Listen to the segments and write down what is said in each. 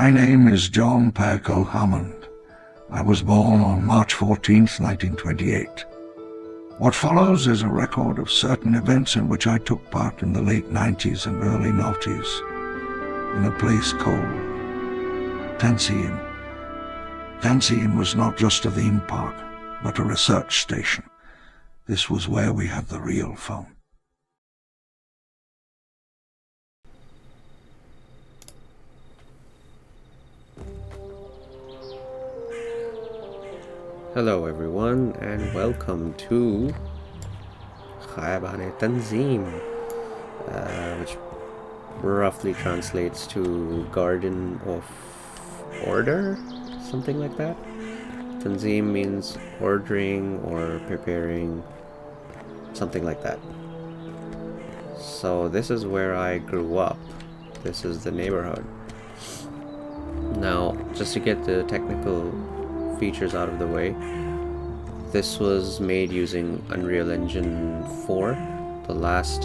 My name is John Perkle Hammond. I was born on March 14th, 1928. What follows is a record of certain events in which I took part in the late 90s and early noughties in a place called Tenants. Tenants was not just a theme park, but a research station. This was where we had the real fun. Hello everyone and welcome to Tanzim, which roughly translates to Garden of Order, something like that. Tanzim means ordering or preparing, something like that. So this is where I grew up. This is the neighborhood. Now, just to get the technical features out of the way, this was made using Unreal Engine 4. The last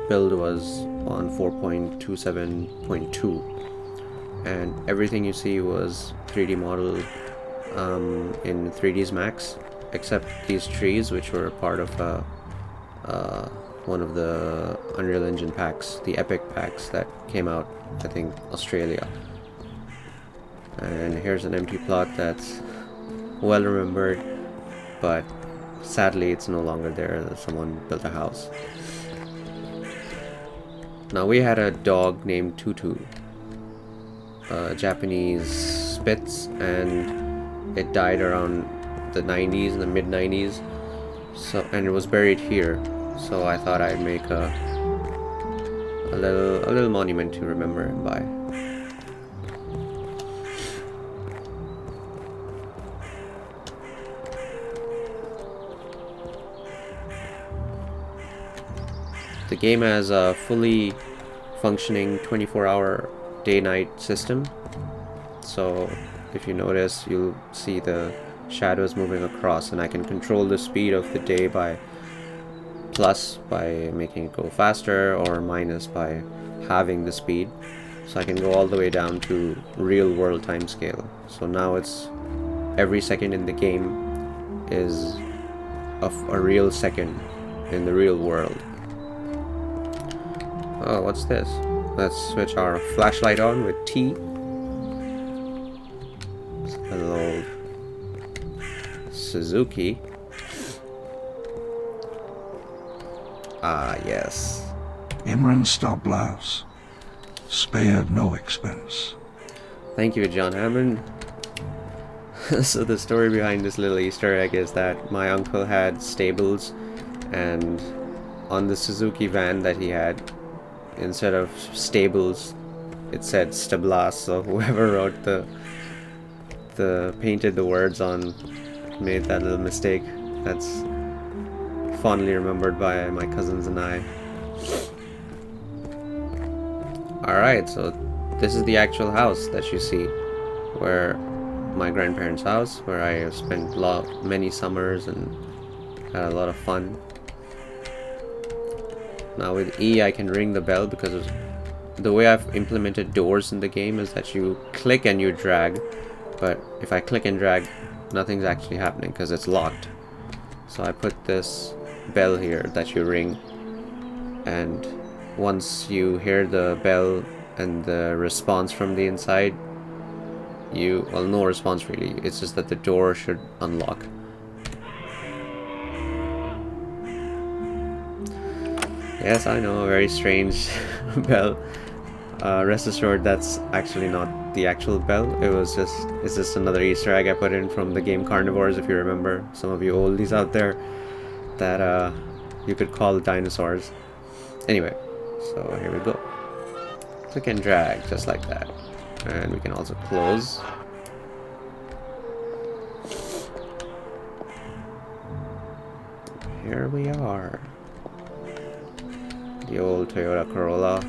build was on 4.27.2, and everything you see was 3D modeled in 3ds Max, except these trees, which were part of one of the Unreal Engine packs, the Epic packs that came out, I think, Australia. And here's an empty plot that's well remembered, but sadly it's no longer there. Someone built a house. Now, we had a dog named Tutu, a Japanese Spitz, and it died around the 90s, in the mid 90s. And it was buried here. So I thought I'd make a little monument to remember him by. The game has a fully functioning 24-hour day-night system. So if you notice, you'll see the shadows moving across, and I can control the speed of the day by plus by making it go faster, or minus by halving the speed. So I can go all the way down to real world time scale. So now it's every second in the game is a real second in the real world. Oh, what's this? Let's switch our flashlight on with T. A little old Suzuki. Ah, yes. Imran stop-loss, spared no expense. Thank you, John Hammond. So the story behind this little Easter egg is that my uncle had stables, and on the Suzuki van that he had, instead of stables, it said stablas. So whoever wrote painted the words on made that little mistake. That's fondly remembered by my cousins and I. Alright, so this is the actual house that you see, where my grandparents' house, where I have spent many summers and had a lot of fun. Now with E, I can ring the bell, because the way I've implemented doors in the game is that you click and you drag, but if I click and drag, nothing's actually happening because it's locked. So I put this bell here that you ring, and once you hear the bell and the response from the inside, well, no response really, it's just that the door should unlock. Yes, I know, a very strange bell. Rest assured, that's actually not the actual bell. It's just another Easter egg I put in from the game Carnivores, if you remember. Some of you oldies out there that you could call dinosaurs. Anyway, so here we go. Click and drag, just like that. And we can also close. Here we are. The old Toyota Corolla.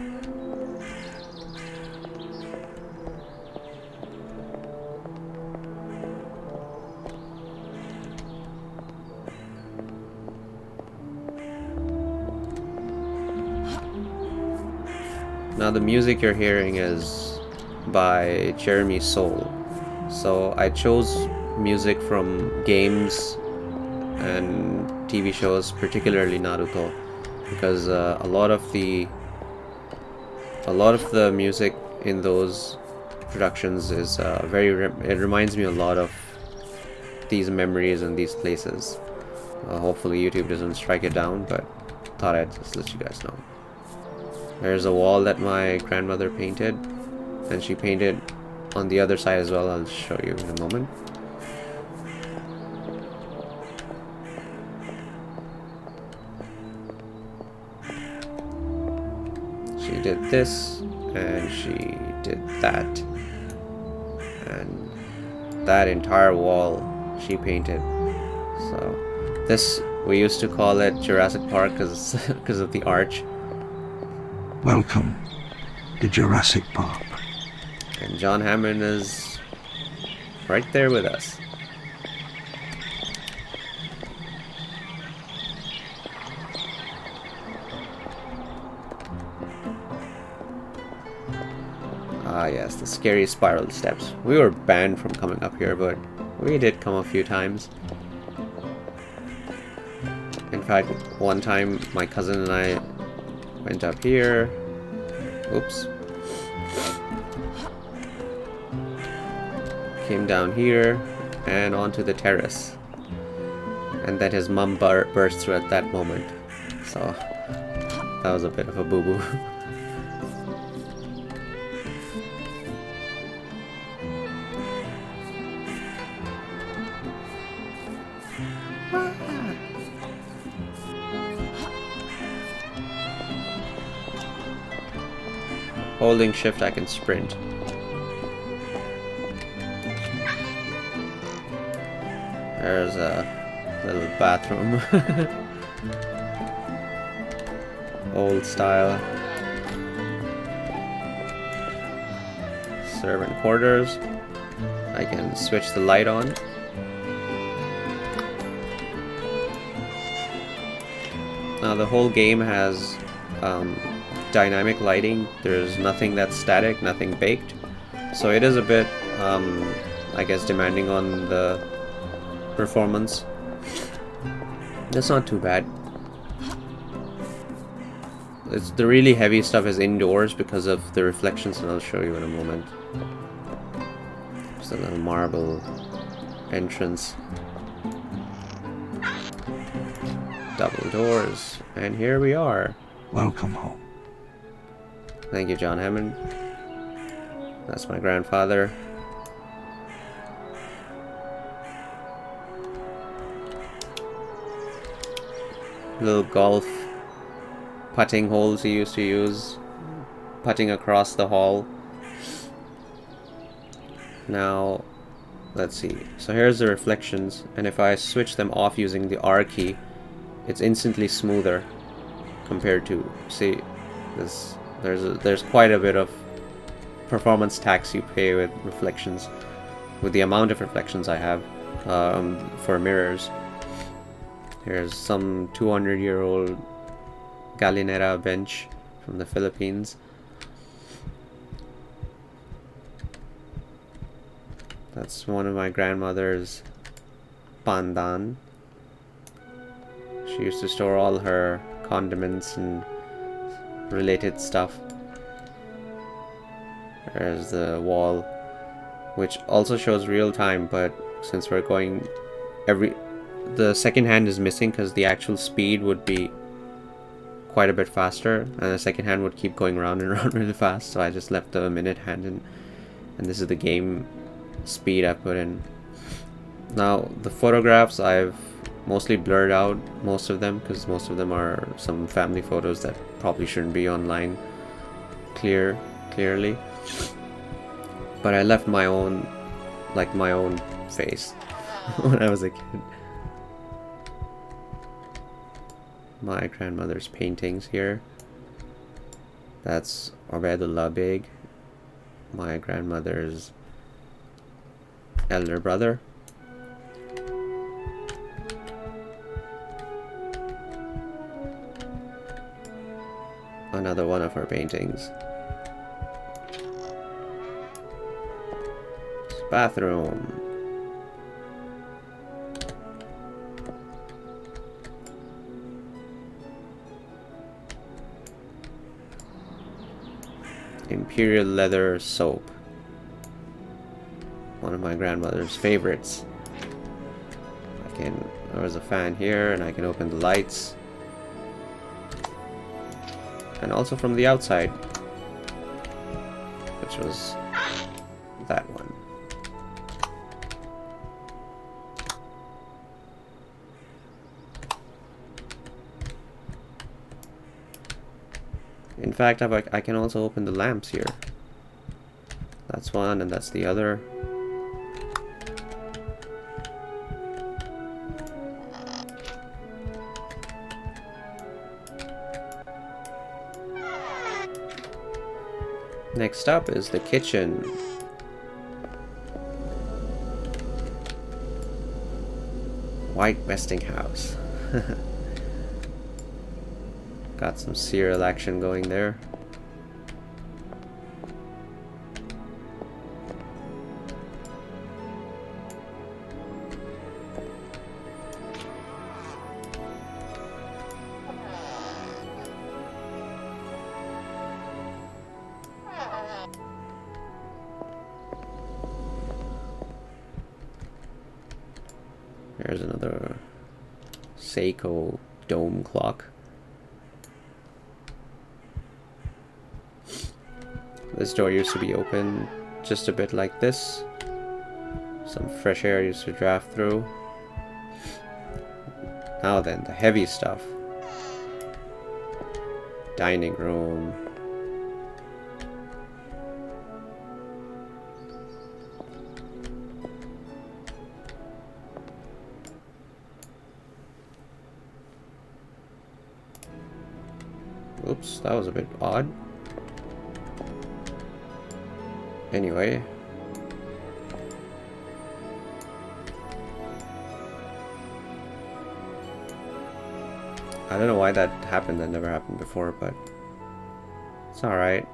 Now the music you're hearing is by Jeremy Soule. So I chose music from games and TV shows, particularly Naruto, because a lot of the music in those productions is it reminds me a lot of these memories and these places. Hopefully YouTube doesn't strike it down, but thought I'd just let you guys know. There's a wall that my grandmother painted, and she painted on the other side as well. I'll show you in a moment. She did this, and she did that, and that entire wall she painted. So this, we used to call it Jurassic Park because of the arch. Welcome to Jurassic Park. And John Hammond is right there with us. Ah yes, the scary spiral steps. We were banned from coming up here, but we did come a few times. In fact, one time my cousin and I went up here. Oops. Came down here and onto the terrace. And then his mum burst through at that moment. So that was a bit of a boo-boo. Holding shift, I can sprint. There's a little bathroom. Old style. Servant quarters. I can switch the light on. Now the whole game has dynamic lighting. There's nothing that's static, nothing baked. So it is a bit, I guess, demanding on the performance. That's not too bad. It's the really heavy stuff is indoors because of the reflections, and I'll show you in a moment. Just a little marble entrance. Double doors, and here we are. Welcome home. Thank you, John Hammond. That's my grandfather. Little golf putting holes he used to use, putting across the hall. Now, let's see. So here's the reflections, and if I switch them off using the R key, it's instantly smoother compared to, see, this. There's quite a bit of performance tax you pay with reflections, with the amount of reflections I have for mirrors. Here's some 200-year-old Galinera bench from the Philippines. That's one of my grandmother's pandan. She used to store all her condiments and related stuff. There's the wall, which also shows real time, but since we're going the second hand is missing because the actual speed would be quite a bit faster, and the second hand would keep going round and round really fast, so I just left the minute hand in, and this is the game speed I put in. Now the photographs I've mostly blurred out most of them, because most of them are some family photos that probably shouldn't be online clearly, but I left my own, like my own face when I was a kid. My grandmother's paintings here. That's Obaidullah Beg, my grandmother's elder brother. Another one of her paintings. Bathroom. Imperial leather soap. One of my grandmother's favorites. There's a fan here, and I can open the lights. And also from the outside, which was that one. In fact, I can also open the lamps here. That's one, and that's the other. Next up is the kitchen. White Westinghouse. Got some serial action going there. There's another Seiko dome clock. This door used to be open just a bit like this. Some fresh air used to draft through. Now then, the heavy stuff. Dining room. Oops, that was a bit odd. Anyway. I don't know why that happened. That never happened before, but it's alright.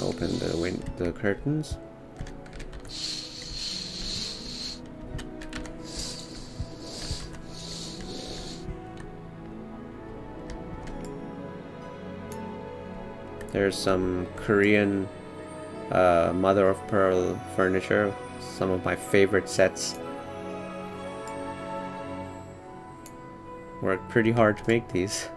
Open the curtains. There's some Korean mother of pearl furniture, some of my favorite sets. Worked pretty hard to make these.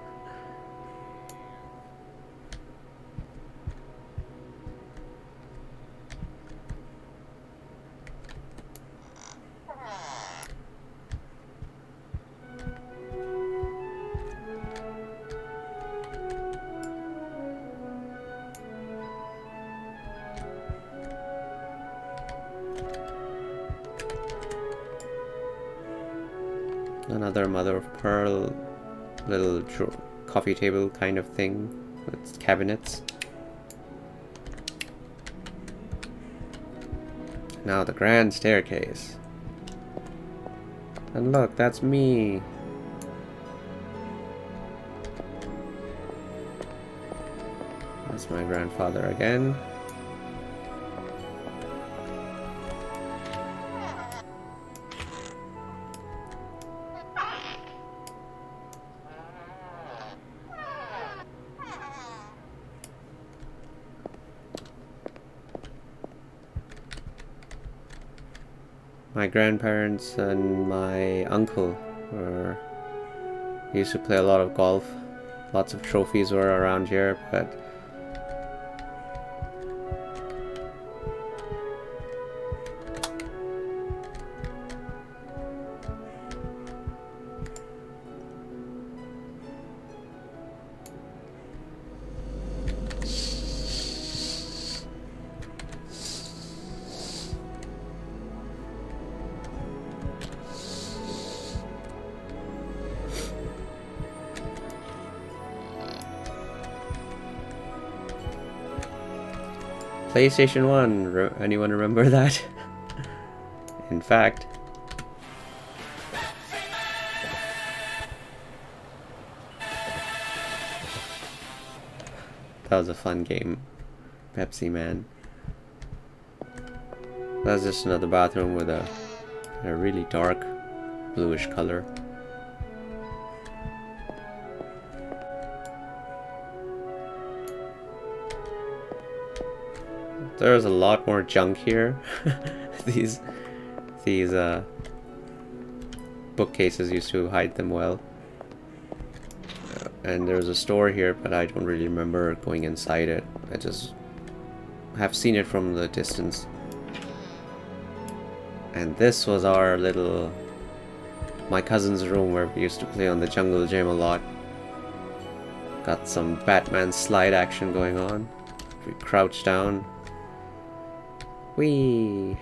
Another mother of pearl little coffee table kind of thing with cabinets. Now the grand staircase. And look, that's me. That's my grandfather again. My grandparents and my uncle used to play a lot of golf. Lots of trophies were around here, but PlayStation 1. Anyone remember that? In fact, that was a fun game. Pepsi Man. That's just another bathroom with a really dark bluish color. There's a lot more junk here. these bookcases used to hide them well. And there's a store here, but I don't really remember going inside it. I just have seen it from the distance. And this was our my cousin's room where we used to play on the jungle gym a lot. Got some Batman slide action going on. We crouch down. Whee!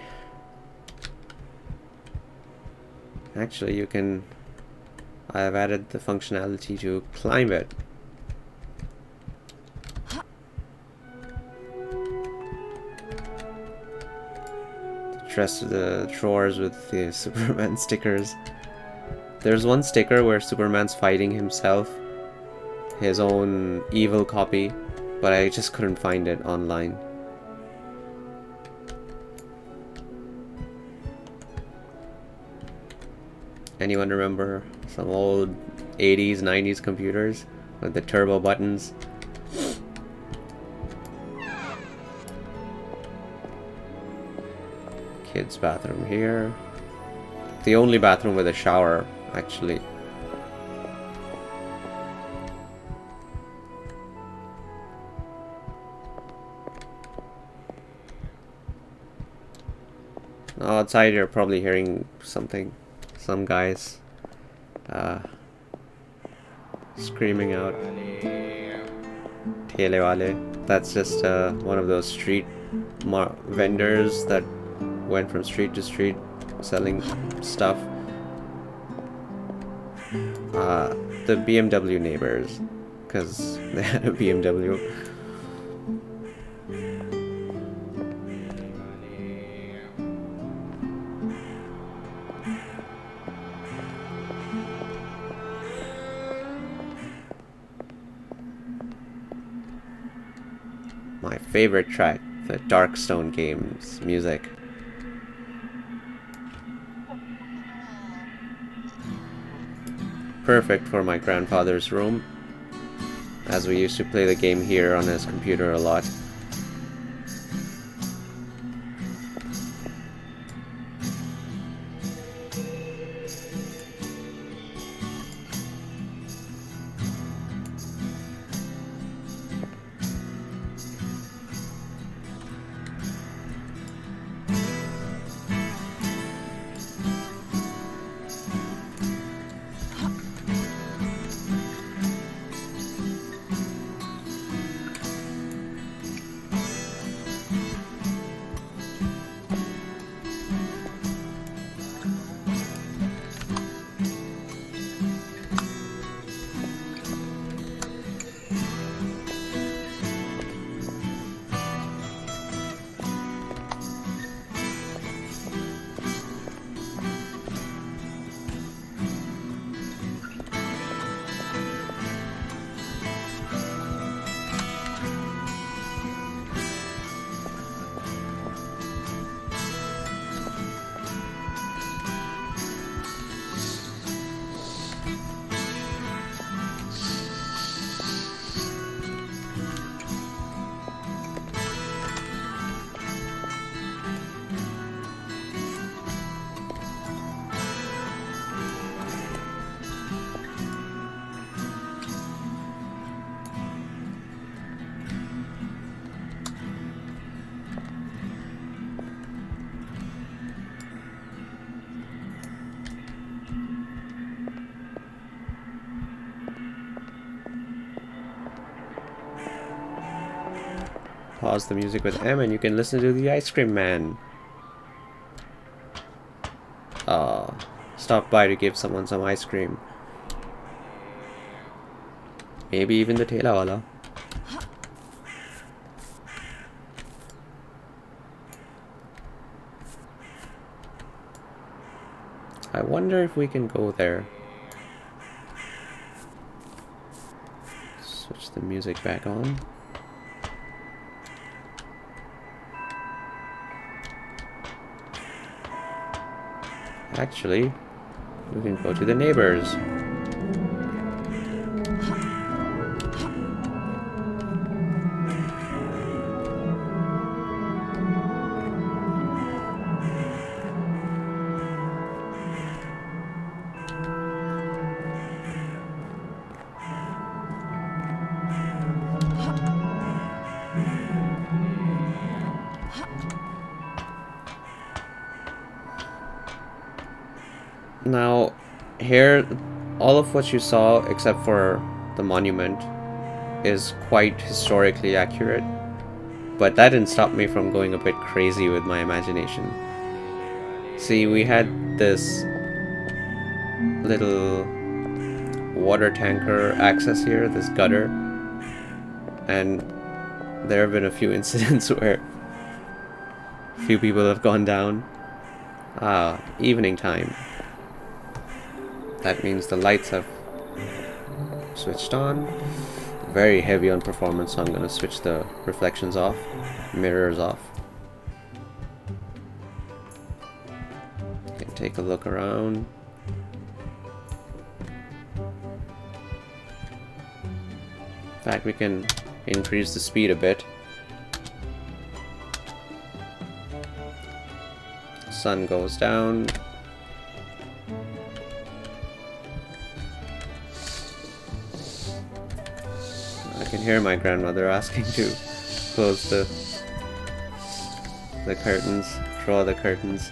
Actually, you can... I have added the functionality to climb it. The rest of the drawers with the Superman stickers. There's one sticker where Superman's fighting himself, his own evil copy, but I just couldn't find it online. Anyone remember some old 80s, 90s computers with the turbo buttons? Kids' bathroom here. The only bathroom with a shower, actually. Outside you're probably hearing something. Some guys screaming out. Thele wale. That's just one of those street vendors that went from street to street selling stuff. The BMW neighbors, because they had a BMW. My favorite track, the Darkstone games music. Perfect for my grandfather's room, as we used to play the game here on his computer a lot. Pause the music with M and you can listen to the Ice Cream Man. Stop by to give someone some ice cream. Maybe even the Thela wala. wonder if we can go there. Switch the music back on. Actually, we can go to the neighbors. Now, here, all of what you saw, except for the monument, is quite historically accurate. But that didn't stop me from going a bit crazy with my imagination. See, we had this little water tanker access here, this gutter. And there have been a few incidents where a few people have gone down. Ah, evening time. That means the lights have switched on. Very heavy on performance, so I'm gonna switch the reflections off, mirrors off. Can take a look around. In fact, we can increase the speed a bit. Sun goes down. I can hear my grandmother asking to close the curtains, draw the curtains.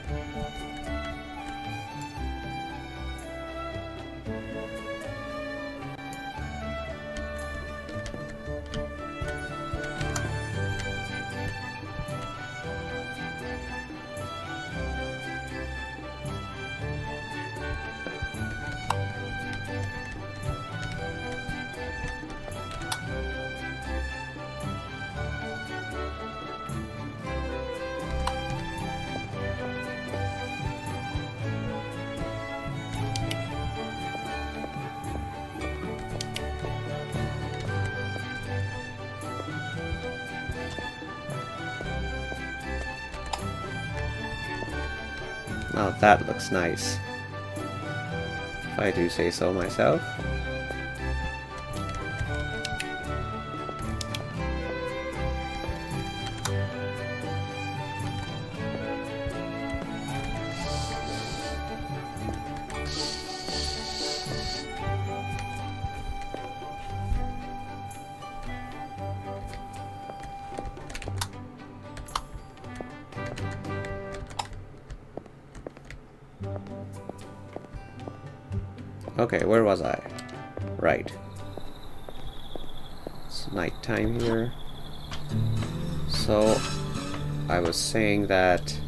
Now that looks nice, if I do say so myself. Okay, where was I? Right. It's nighttime here. So, I was saying that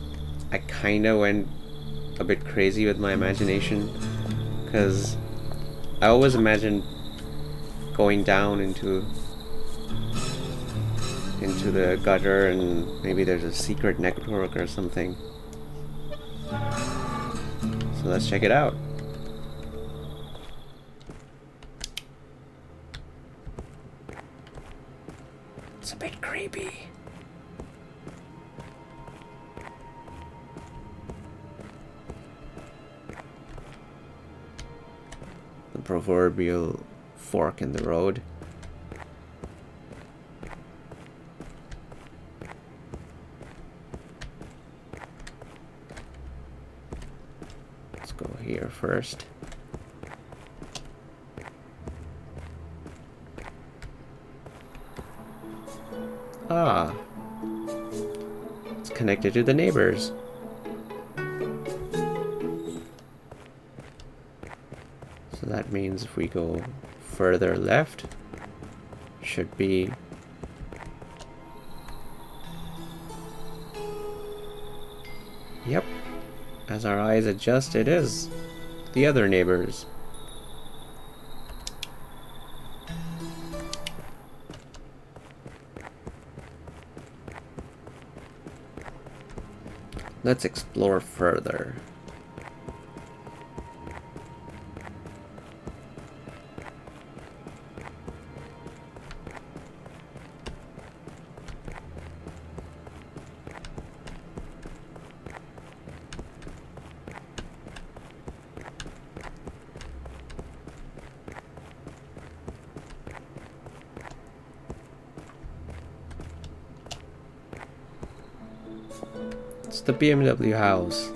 I kinda went a bit crazy with my imagination, because I always imagined going down into the gutter and maybe there's a secret network or something. So let's check it out. It's a bit creepy. The proverbial fork in the road. Let's go here first. Ah, it's connected to the neighbors. So that means if we go further left, should be yep. As our eyes adjust, it is the other neighbors. Let's explore further. It's the BMW house.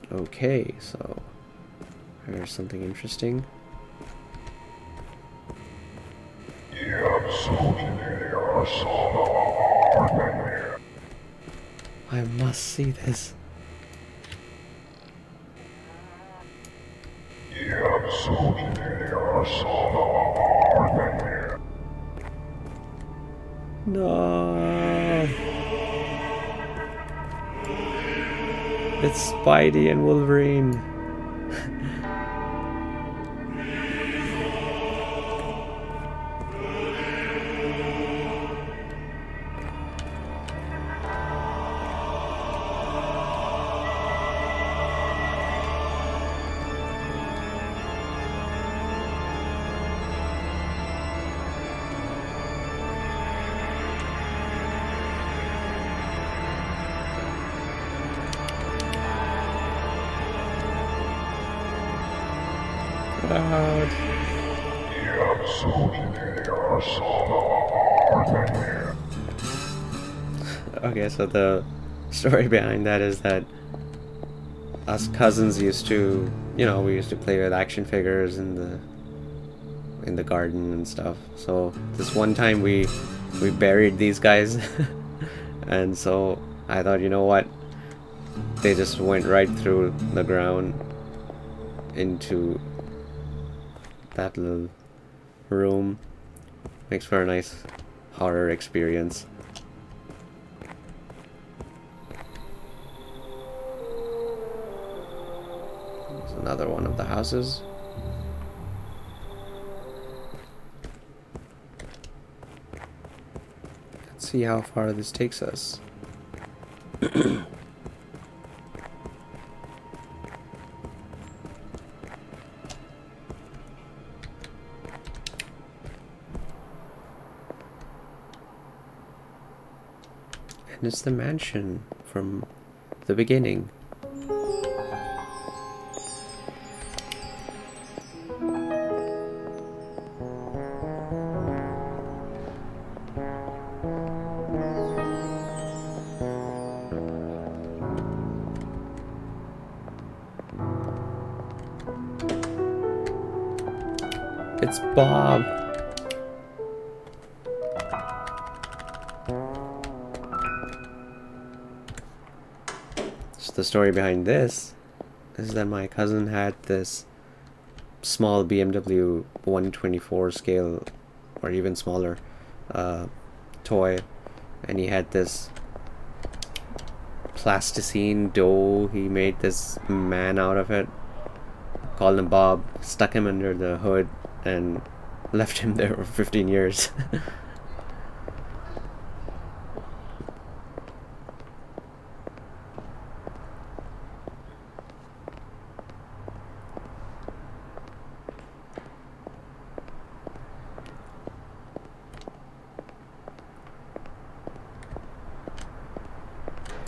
Okay, so here's something interesting. I must see this. No. It's Spidey and Wolverine. Loud. Okay, so the story behind that is that us cousins used to, we used to play with action figures in the garden and stuff. So this one time we buried these guys, and so I thought, you know what? They just went right through the ground into that little room. Makes for a nice horror experience. There's another one of the houses. Let's see how far this takes us. And it's the mansion from the beginning. It's Bob. So the story behind this is that my cousin had this small BMW 124 scale, or even smaller, toy, and he had this plasticine dough. He made this man out of it, called him Bob, stuck him under the hood, and left him there for 15 years.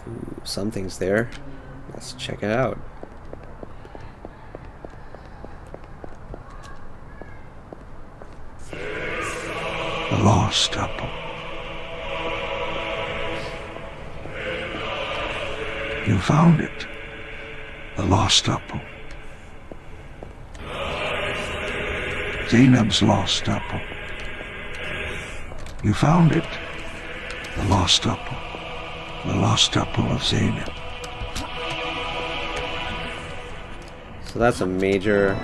Ooh, something's there. Let's check it out. The lost apple. You found it. The lost apple. Zainab's lost apple. You found it. The lost apple. The lost apple of Zainab. So that's a major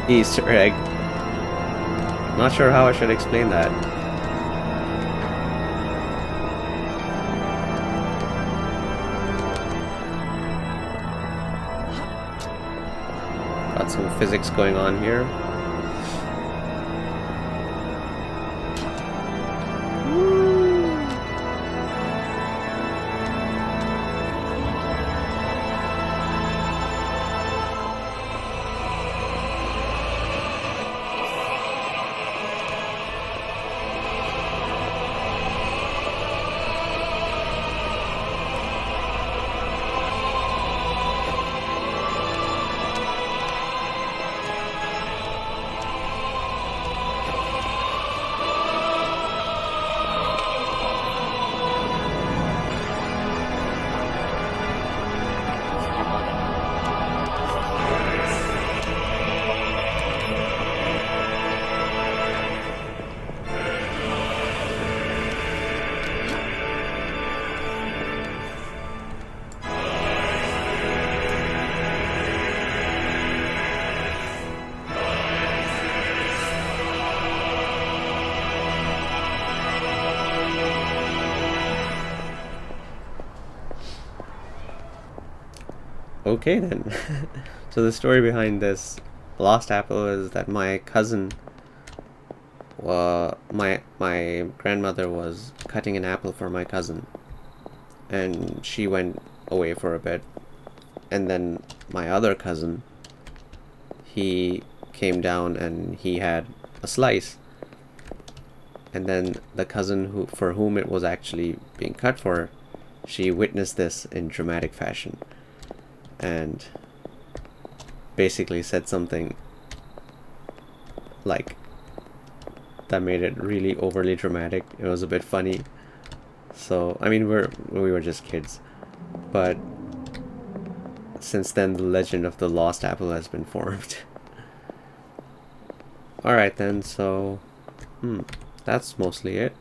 Easter egg. Not sure how I should explain that. physics going on here. Okay then. So the story behind this lost apple is that my cousin, my grandmother was cutting an apple for my cousin, and she went away for a bit, and then my other cousin, he came down and he had a slice, and then the cousin for whom it was actually being cut for, she witnessed this in dramatic fashion and basically said something like that made it really overly dramatic. It was a bit funny. So I mean, we were just kids, but since then the legend of the lost apple has been formed. Alright then, so that's mostly it.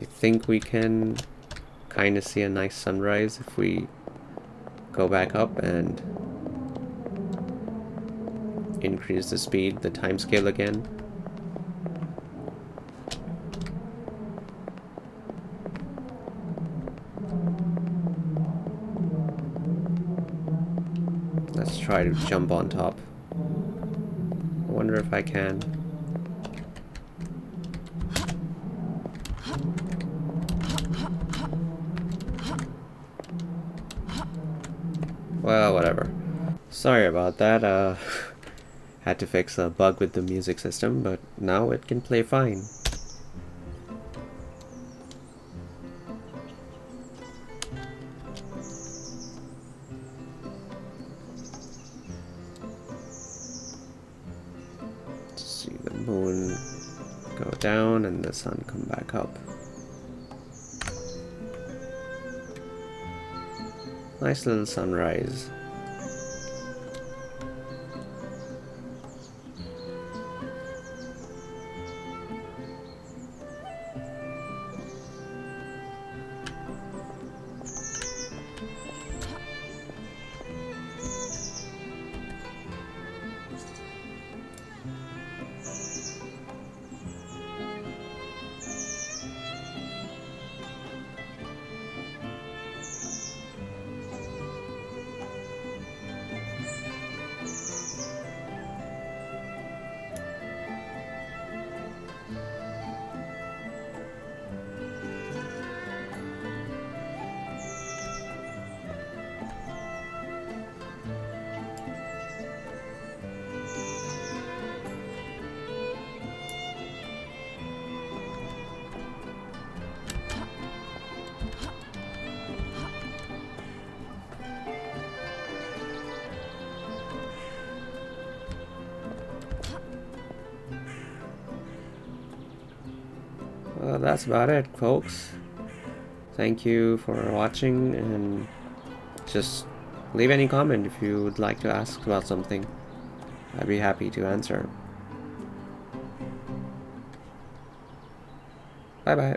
You think we can kind of see a nice sunrise if we go back up and increase the speed, the time scale again? Let's try to jump on top. I wonder if I can. Well, whatever. Sorry about that. Had to fix a bug with the music system, but now it can play fine. Let's see the moon go down and the sun come back up. Nice little sunrise. Well, that's about it, folks. Thank you for watching, and just leave any comment if you would like to ask about something. I'd be happy to answer. Bye bye.